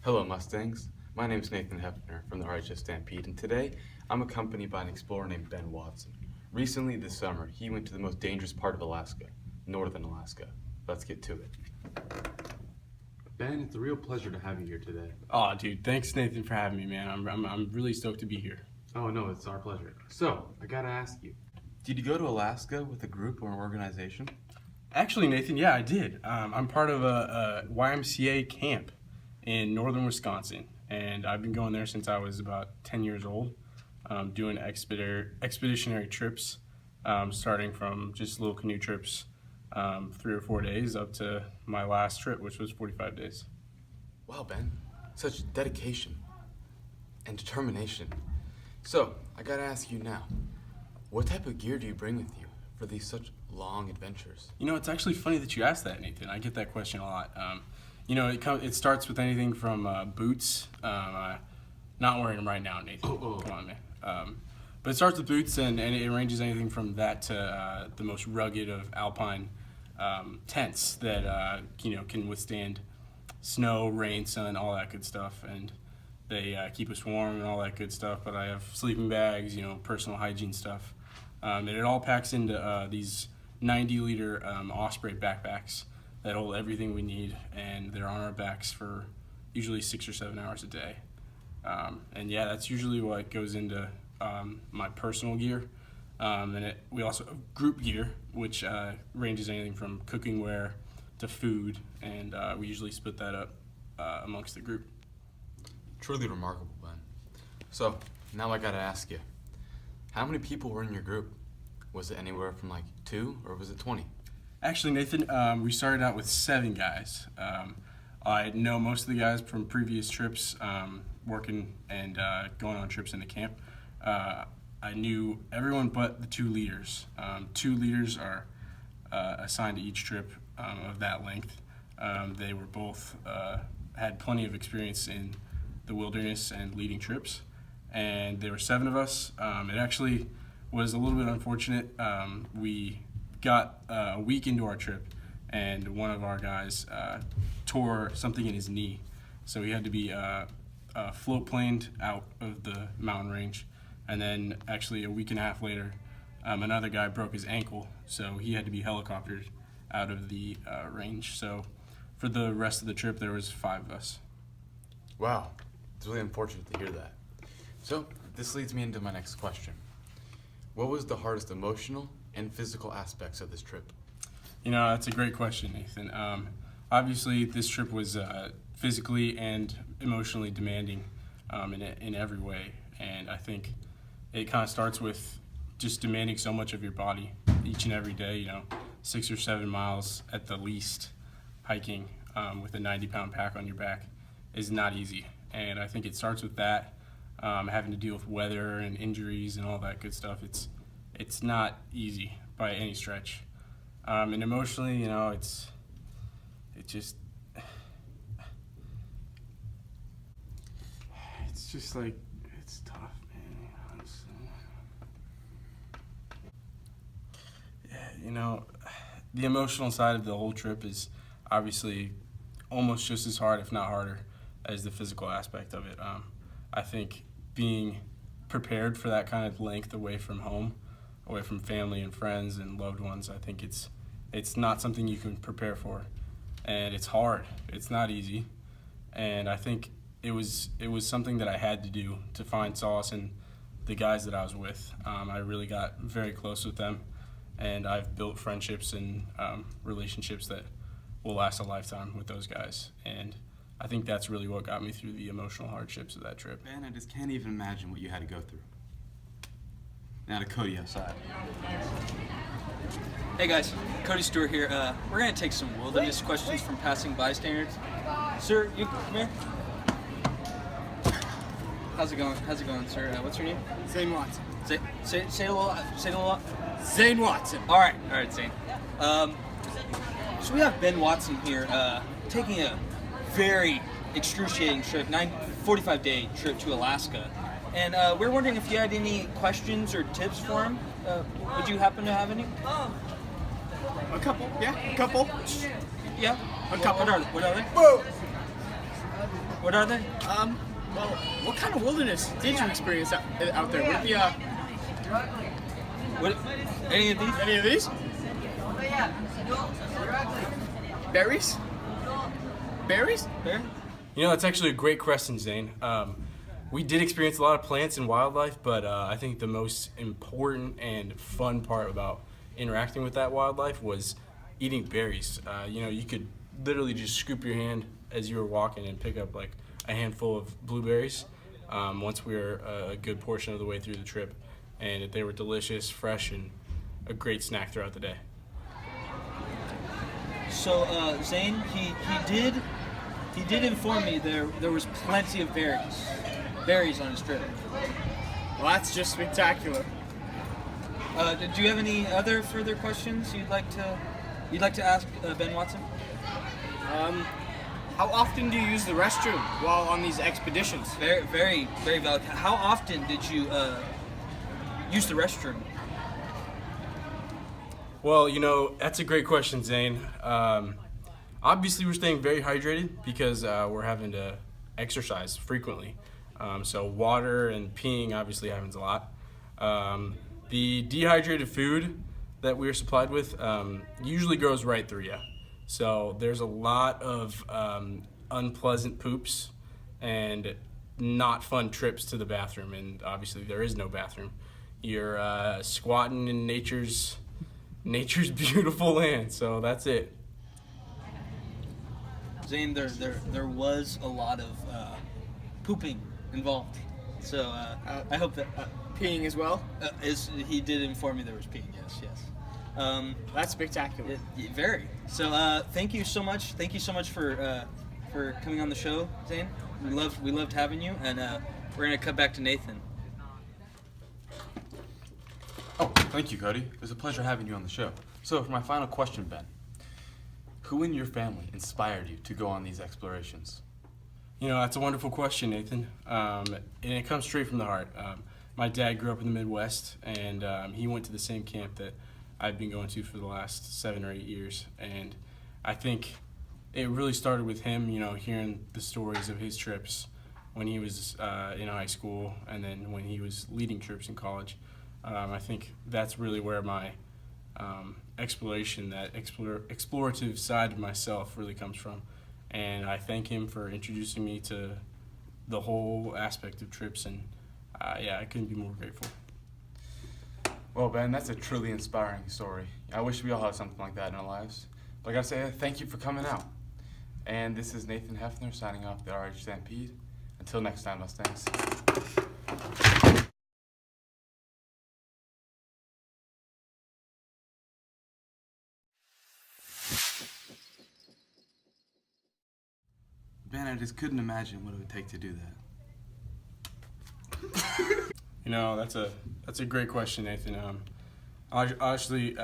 Hello, Mustangs. My name is Nathan Hefner from the RHS Stampede, and today I'm accompanied by an explorer named Ben Watson. Recently, this summer, he went to the most dangerous part of Alaska, northern Alaska. Let's get to it. Ben, it's a real pleasure to have you here today. Oh, dude, thanks, Nathan, for having me, man. I'm really stoked to be here. Oh, no, it's our pleasure. So, I gotta ask you, did you go to Alaska with a group or an organization? Actually, Nathan, yeah, I did. I'm part of a YMCA camp in northern Wisconsin, and I've been going there since I was about 10 years old, doing expeditionary trips, starting from just little canoe trips, 3 or 4 days, up to my last trip, which was 45 days. Wow, Ben, such dedication and determination. So, I gotta ask you now, what type of gear do you bring with you for these such long adventures? You know, it's actually funny that you asked that, Nathan. I get that question a lot. It starts with anything from boots. Not wearing them right now, Nathan. Come on, man. But it starts with boots, and it ranges anything from that to the most rugged of alpine tents that can withstand snow, rain, sun, all that good stuff, and they keep us warm and all that good stuff. But I have sleeping bags, personal hygiene stuff, and it all packs into these 90-liter Osprey backpacks that hold everything we need, and they're on our backs for usually 6 or 7 hours a day. And yeah, that's usually what goes into my personal gear. We also have group gear, which ranges anything from cooking wear to food, and we usually split that up amongst the group. Truly remarkable, Ben. So, now I gotta ask you, how many people were in your group? Was it anywhere from like 2 or was it 20? Actually, Nathan, we started out with 7 guys. I know most of the guys from previous trips, working and going on trips into camp. I knew everyone but the 2 leaders. 2 leaders are assigned to each trip of that length. They were both had plenty of experience in the wilderness and leading trips, and there were 7 of us. It actually was a little bit unfortunate. We got a week into our trip, and one of our guys tore something in his knee, so he had to be float planed out of the mountain range. And then actually a week and a half later, another guy broke his ankle, so he had to be helicoptered out of the range. So for the rest of the trip, there was 5 of us. Wow, it's really unfortunate to hear that. So, this leads me into my next question. What was the hardest emotional and physical aspects of this trip? That's a great question, Nathan. Obviously, this trip was physically and emotionally demanding in every way, and I think it kind of starts with just demanding so much of your body each and every day. 6 or 7 miles at the least hiking with a 90-pound pack on your back is not easy, and I think it starts with that. Having to deal with weather and injuries and all that good stuff. It's not easy by any stretch. And emotionally, it's just like, it's tough, man, honestly. Yeah, the emotional side of the whole trip is obviously almost just as hard, if not harder, as the physical aspect of it. I think being prepared for that kind of length away from home, away from family and friends and loved ones, I think it's not something you can prepare for, and it's hard. It's not easy, and I think it was something that I had to do to find solace in the guys that I was with. I really got very close with them, and I've built friendships and relationships that will last a lifetime with those guys, and I think that's really what got me through the emotional hardships of that trip. Ben, I just can't even imagine what you had to go through. Now to Cody outside. Hey guys, Cody Stewart here. We're gonna take some wilderness questions from passing bystanders. Sir, you come here. How's it going, sir? What's your name? Zane Watson. Say it a little. Zane Watson. All right, Zane. So we have Ben Watson here, taking a very excruciating trip, 45-day trip to Alaska, and we're wondering if you had any questions or tips for him. Would you happen to have any? A couple. Yeah, a couple. Yeah. A couple. What are they? Whoa. What are they? Well, what kind of wilderness did you experience out there? Would it What? Any of these? be any of these? Berries? Berries? There? You know, that's actually a great question, Zane. We did experience a lot of plants and wildlife, but I think the most important and fun part about interacting with that wildlife was eating berries. You know, you could literally just scoop your hand as you were walking and pick up like a handful of blueberries once we were a good portion of the way through the trip. And they were delicious, fresh, and a great snack throughout the day. So, Zane, he did inform me there was plenty of berries on his trip. Well, that's just spectacular. Do you have any other further questions you'd like to ask Ben Watson? How often do you use the restroom while on these expeditions? Very, very, very valid. How often did you use the restroom? Well, you know, that's a great question, Zane. Obviously, we're staying very hydrated because we're having to exercise frequently. So water and peeing obviously happens a lot. The dehydrated food that we are supplied with usually goes right through you. So there's a lot of unpleasant poops and not fun trips to the bathroom. And obviously, there is no bathroom. You're squatting in nature's beautiful land. So that's it. Zane, there was a lot of pooping involved. So I hope that Peeing as well? he did inform me there was peeing. Yes. That's spectacular. Very. So thank you so much. Thank you so much for coming on the show, Zane. We loved having you, and we're gonna cut back to Nathan. Oh, thank you, Cody. It was a pleasure having you on the show. So, for my final question, Ben, who in your family inspired you to go on these explorations? You know, that's a wonderful question, Nathan. And it comes straight from the heart. My dad grew up in the Midwest, and he went to the same camp that I've been going to for the last 7 or 8 years. And I think it really started with him, you know, hearing the stories of his trips when he was in high school and then when he was leading trips in college. I think that's really where my exploration, that explorative side of myself really comes from. And I thank him for introducing me to the whole aspect of trips, and I couldn't be more grateful. Well, Ben, that's a truly inspiring story. I wish we all had something like that in our lives. But I gotta say, thank you for coming out. And this is Nathan Hefner signing off the RH Stampede. Until next time, Mustangs. Ben, I just couldn't imagine what it would take to do that. You know, that's a great question, Nathan. Honestly,